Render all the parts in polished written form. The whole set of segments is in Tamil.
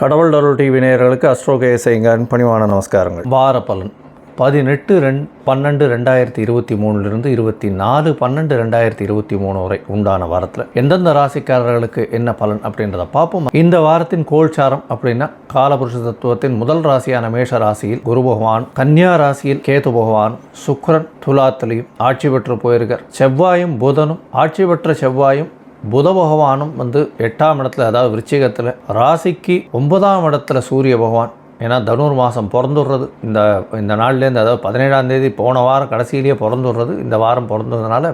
கடவுள் அருள் டிவி நேயர்களுக்கு அஸ்ட்ரோகேசைங்கன் பணிவான நமஸ்காரங்கள். வார பலன் 18/12/2023 24/12/2023 வரை உண்டான வாரத்தில் எந்தெந்த ராசிக்காரர்களுக்கு என்ன பலன் அப்படின்றத பார்ப்போம். இந்த வாரத்தின் கோல்சாரம் அப்படின்னா காலபுருஷ தத்துவத்தின் முதல் ராசியான மேஷ ராசியில் குரு பகவான், கன்னியா ராசியில் கேது பகவான், சுக்கிரன் துலாத்திலையும் ஆட்சி பெற்று போயிருக்கார். செவ்வாயும் புதனும் ஆட்சி பெற்ற செவ்வாயும் புத பகவானும் 8ஆம் இடத்துல, அதாவது விருச்சிகத்தில், ராசிக்கு 9ஆம் இடத்துல சூரிய பகவான். ஏன்னா தனுர் மாதம் பிறந்துடுறது இந்த நாள்லேருந்து, அதாவது 17ஆம் தேதி போன வாரம் கடைசியிலேயே பிறந்துடுறது. இந்த வாரம் பிறந்ததுனால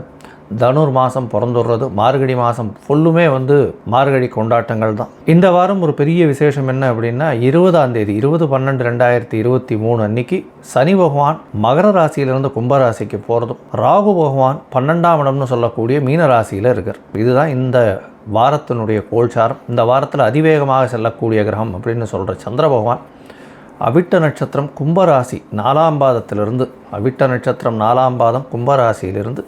தனுர் மாதம் பிறந்துடுறது. மார்கழி மாதம் ஃபுல்லுமே மார்கழி கொண்டாட்டங்கள் தான். இந்த வாரம் ஒரு பெரிய விசேஷம் என்ன அப்படின்னா, 20ஆம் தேதி 20/12/2023 அன்னைக்கு சனி பகவான் மகர ராசியிலிருந்து கும்பராசிக்கு போகிறதும், ராகு பகவான் 12ஆம் இடம்னு சொல்லக்கூடிய மீன ராசியில் இருக்கார். இதுதான் இந்த வாரத்தினுடைய கோல்சாரம். இந்த வாரத்தில் அதிவேகமாக செல்லக்கூடிய கிரகம் அப்படின்னு சொல்கிற சந்திர பகவான் அவிட்ட நட்சத்திரம் கும்பராசி 4ஆம் பாதத்திலிருந்து, அவிட்ட நட்சத்திரம் 4ஆம் பாதம் கும்பராசியிலிருந்து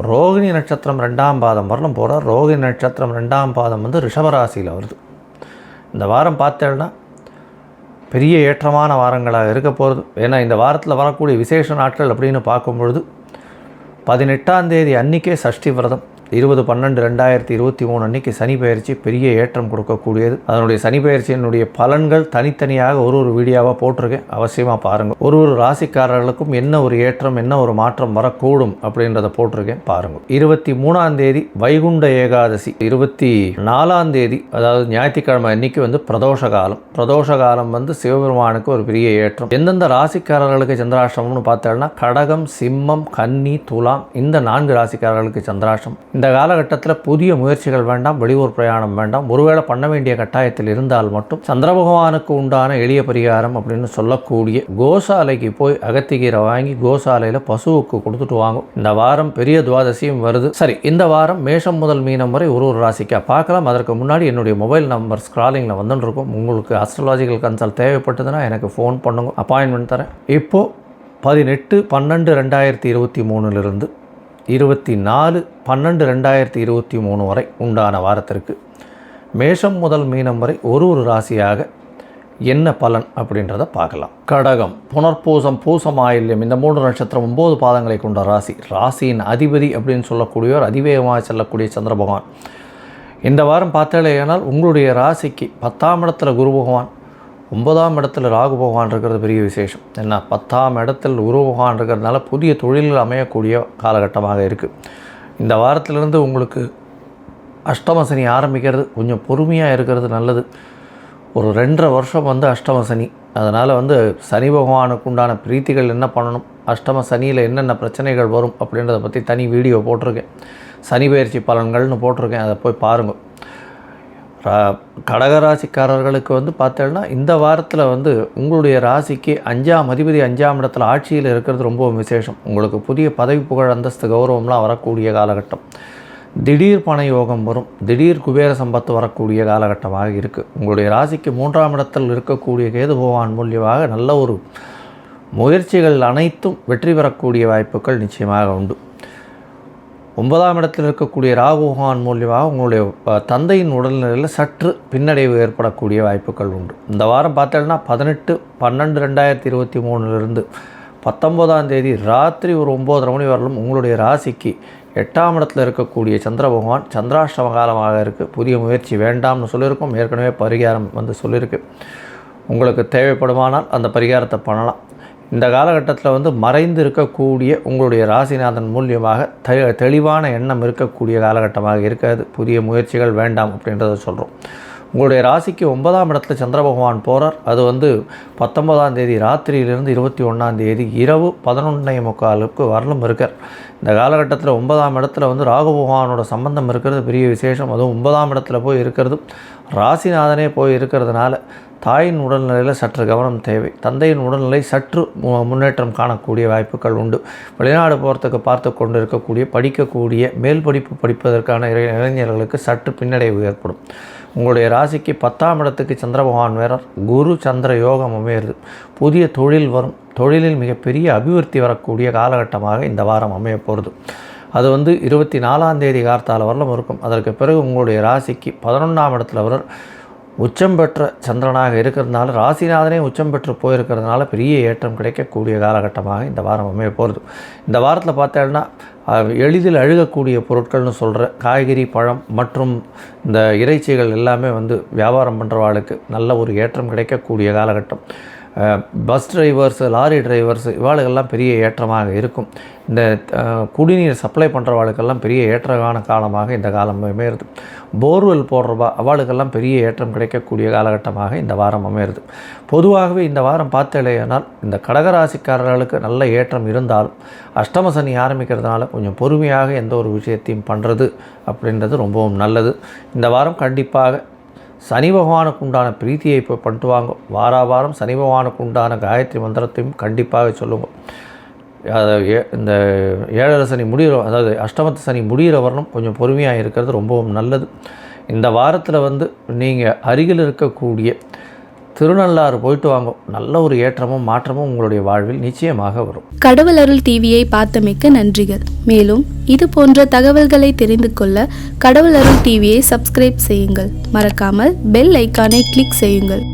ரோகிணி நட்சத்திரம் 2ஆம் பாதம் வரலும் போகிறார். ரோகிணி நட்சத்திரம் 2ஆம் பாதம் ரிஷபராசியில் வருது. இந்த வாரம் பார்த்தேன்னா பெரிய ஏற்றமான வாரங்களாக இருக்க போகிறது. ஏன்னா இந்த வாரத்தில் வரக்கூடிய விசேஷ நாட்கள் அப்படின்னு பார்க்கும்பொழுது 18ஆம் தேதி அன்றைக்கே சஷ்டி விரதம். 20/12/2023 அன்றைக்கி சனி பயிற்சி பெரிய ஏற்றம் கொடுக்கக்கூடியது. அதனுடைய சனி பயிற்சியினுடைய பலன்கள் தனித்தனியாக ஒரு வீடியோவாக போட்டிருக்கேன், அவசியமாக பாருங்கள். ஒரு ராசிக்காரர்களுக்கும் என்ன ஒரு ஏற்றம், என்ன ஒரு மாற்றம் வரக்கூடும் அப்படின்றத போட்டிருக்கேன், பாருங்கள். 23ஆம் தேதி வைகுண்ட ஏகாதசி, 24ஆம் தேதி அதாவது ஞாயிற்றுக்கிழமை அன்னைக்கு பிரதோஷ காலம். பிரதோஷ காலம் சிவபெருமானுக்கு ஒரு பெரிய ஏற்றம். எந்தெந்த ராசிக்காரர்களுக்கு சந்திராஷ்டமம்னு பார்த்தோம்னா கடகம், சிம்மம், கன்னி, துலாம், இந்த 4 ராசிக்காரர்களுக்கு சந்திராஷ்டம். இந்த காலகட்டத்தில் புதிய முயற்சிகள் வேண்டாம், வெளியூர் பிரயாணம் வேண்டாம். ஒருவேளை பண்ண வேண்டிய கட்டாயத்தில் இருந்தால் மட்டும் சந்திர பகவானுக்கு உண்டான எளிய பரிகாரம் அப்படின்னு சொல்லக்கூடிய கோசாலைக்கு போய் அகத்திகீரை வாங்கி கோசாலையில் பசுவுக்கு கொடுத்துட்டு வாங்கும். இந்த வாரம் பெரிய துவாதசியும் வருது. சரி, இந்த வாரம் மேஷம் முதல் மீனம் வரை ஒரு ராசிக்காக பார்க்கலாம். அதற்கு முன்னாடி என்னுடைய மொபைல் நம்பர் ஸ்க்ராலிங்கில் வந்துருக்கும். உங்களுக்கு அஸ்ட்ராலஜிக்கல் கன்சல்ட் தேவைப்பட்டதுன்னா எனக்கு ஃபோன் பண்ணுங்க, அப்பாயின்மெண்ட் தரேன். இப்போது 18/12/2023 24/12/2023 வரை உண்டான வாரத்திற்கு மேஷம் முதல் மீனம் வரை ஒரு ராசியாக என்ன பலன் அப்படின்றத பார்க்கலாம். கடகம், புனர்பூசம், பூசம், ஆயில்யம், இந்த 3 நட்சத்திரம் 9 பாதங்களை கொண்ட ராசி. ராசியின் அதிபதி அப்படின்னு சொல்லக்கூடியவர் அதிவேகமாக செல்லக்கூடிய சந்திர பகவான். இந்த வாரம் பார்த்தாலேயானால் உங்களுடைய ராசிக்கு 10ஆம் இடத்துல குரு பகவான், 9ஆம் இடத்துல ராகு பகவான் இருக்கிறது பெரிய விசேஷம். ஏன்னா 10ஆம் இடத்தில் குரு பகவான் இருக்கிறதுனால புதிய தொழில்கள் அமையக்கூடிய காலகட்டமாக இருக்குது. இந்த வாரத்திலிருந்து உங்களுக்கு அஷ்டம சனி ஆரம்பிக்கிறது. கொஞ்சம் பொறுமையாக இருக்கிறது நல்லது. ஒரு 2.5 வருஷம் அஷ்டம சனி. அதனால் சனி பகவானுக்கு உண்டான பிரீத்திகள் என்ன பண்ணணும், அஷ்டம சனியில் என்னென்ன பிரச்சனைகள் வரும் அப்படின்றத பற்றி தனி வீடியோ போட்டிருக்கேன். சனி பயிற்சி பலன்கள்னு போட்டிருக்கேன், அதை போய் பாருங்கள். கடகராசிக்காரர்களுக்கு பார்த்தேன்னா இந்த வாரத்தில் உங்களுடைய ராசிக்கு 5ஆம் அதிபதி 5ஆம் இடத்துல ஆட்சியில் இருக்கிறது ரொம்ப விசேஷம். உங்களுக்கு புதிய பதவி, புகழ், அந்தஸ்து, கௌரவம்லாம் வரக்கூடிய காலகட்டம். திடீர் பண யோகம் வரும், திடீர் குபேர சம்பத்து வரக்கூடிய காலகட்டமாக இருக்குது. உங்களுடைய ராசிக்கு 3ஆம் இடத்தில் இருக்கக்கூடிய கேது பகவான் மூலியமாக நல்ல ஒரு முயற்சிகள் அனைத்தும் வெற்றி பெறக்கூடிய வாய்ப்புகள் நிச்சயமாக உண்டு. 9ஆம் இடத்தில் இருக்கக்கூடிய ராகு பகவான் மூலியமாக உங்களுடைய தந்தையின் உடல்நிலையில் சற்று பின்னடைவு ஏற்படக்கூடிய வாய்ப்புகள் உண்டு. இந்த வாரம் பார்த்தோம்னா 18/12/2023 19ஆம் தேதி ராத்திரி ஒரு 9:30 மணி வரலும் உங்களுடைய ராசிக்கு 8ஆம் இடத்தில் இருக்கக்கூடிய சந்திர பகவான் சந்திராஷ்டம காலமாக இருக்குது. புதிய முயற்சி வேண்டாம்னு சொல்லியிருக்கோம். ஏற்கனவே பரிகாரம் சொல்லியிருக்கு. உங்களுக்கு தேவைப்படுமானால் அந்த பரிகாரத்தை பண்ணலாம். இந்த காலகட்டத்தில் மறைந்து இருக்கக்கூடிய உங்களுடைய ராசிநாதன் மூலியமாக தெளிவான எண்ணம் இருக்கக்கூடிய காலகட்டமாக இருக்காது. புதிய முயற்சிகள் வேண்டாம் அப்படின்றத சொல்கிறோம். உங்களுடைய ராசிக்கு 9ஆம் இடத்துல சந்திர பகவான் போகிறார். அது 19ஆம் தேதி ராத்திரியிலிருந்து 21ஆம் தேதி இரவு 11:45 வரலும் இருக்கார். இந்த காலகட்டத்தில் 9ஆம் இடத்துல ராகு பகவானோட சம்பந்தம் இருக்கிறது பெரிய விசேஷம். அதுவும் 9ஆம் இடத்துல போய் இருக்கிறது ராசிநாதனே போய் இருக்கிறதுனால தாயின் உடல்நிலையில் சற்று கவனம் தேவை. தந்தையின் உடல்நிலை சற்று முன்னேற்றம் காணக்கூடிய வாய்ப்புகள் உண்டு. வெளிநாடு போகிறதுக்கு பார்த்து கொண்டு இருக்கக்கூடிய படிக்கக்கூடிய மேல் படிப்பு படிப்பதற்கான இளைஞர்களுக்கு சற்று பின்னடைவு ஏற்படும். உங்களுடைய ராசிக்கு 10ஆம் இடத்துக்கு சந்திர பகவான் வேறார். குரு சந்திர யோகம் அமையிறது. புதிய தொழில் வரும். தொழிலில் மிகப்பெரிய அபிவிருத்தி வரக்கூடிய காலகட்டமாக இந்த வாரம் அமைய போகிறது. அது 24ஆம் தேதி கார்த்தால வரலும் இருக்கும். அதற்கு பிறகு உங்களுடைய ராசிக்கு 11ஆம் இடத்துல வர உச்சம் பெற்ற சந்திரனாக இருக்கிறதுனால, ராசிநாதனே உச்சம் பெற்று போயிருக்கிறதுனால பெரிய ஏற்றம் கிடைக்கக்கூடிய காலகட்டமாக இந்த வாரம் அமைய போகிறது. இந்த வாரத்தில் பார்த்தோம்னா எளிதில் அழுகக்கூடிய பொருட்கள்னு சொல்கிற காய்கறி, பழம் மற்றும் இந்த இறைச்சிகள் எல்லாமே வியாபாரம் பண்ணுறவாளுக்கு நல்ல ஒரு ஏற்றம் கிடைக்கக்கூடிய காலகட்டம். பஸ் டிரைவர்ஸு, லாரி டிரைவர்ஸு இவாளுக்கெல்லாம் பெரிய ஏற்றமாக இருக்கும். இந்த குடிநீர் சப்ளை பண்ணுறவாளுக்கெல்லாம் பெரிய ஏற்றமான காலமாக இந்த காலம் அமையிறது. போர்வெல் போடுறவா அவளுக்கெல்லாம் பெரிய ஏற்றம் கிடைக்கக்கூடிய காலகட்டமாக இந்த வாரம் அமையிறது. பொதுவாகவே இந்த வாரம் பார்த்தேனால் இந்த கடகராசிக்காரர்களுக்கு நல்ல ஏற்றம் இருந்தாலும் அஷ்டம சனி ஆரம்பிக்கிறதுனால கொஞ்சம் பொறுமையாக எந்த ஒரு விஷயத்தையும் பண்ணுறது அப்படின்றது ரொம்பவும் நல்லது. இந்த வாரம் கண்டிப்பாக சனி பகவானுக்கு உண்டான பிரீத்தியை இப்போ பண்ணிட்டு வாங்க. வாரம் சனி பகவானுக்கு உண்டான காயத்ரி மந்திரத்தையும் கண்டிப்பாக சொல்லுங்க. இந்த 7 சனி முடிகிற, அதாவது அஷ்டமத்து சனி முடிகிற வரணும் கொஞ்சம் பொறுமையாக இருக்கிறது ரொம்பவும் நல்லது. இந்த வாரத்தில் நீங்கள் அருகில் இருக்கக்கூடிய திருநள்ளாறு போயிட்டு வாங்க. நல்ல ஒரு ஏற்றமும் மாற்றமும் உங்களுடைய வாழ்வில் நிச்சயமாக வரும். கடவுள் அருள் டிவியை பார்த்தமைக்க நன்றிகள். மேலும் இது போன்ற தகவல்களை தெரிந்து கொள்ள கடவுள் அருள் டிவியை சப்ஸ்கிரைப் செய்யுங்கள். மறக்காமல் பெல் ஐக்கானை கிளிக் செய்யுங்கள்.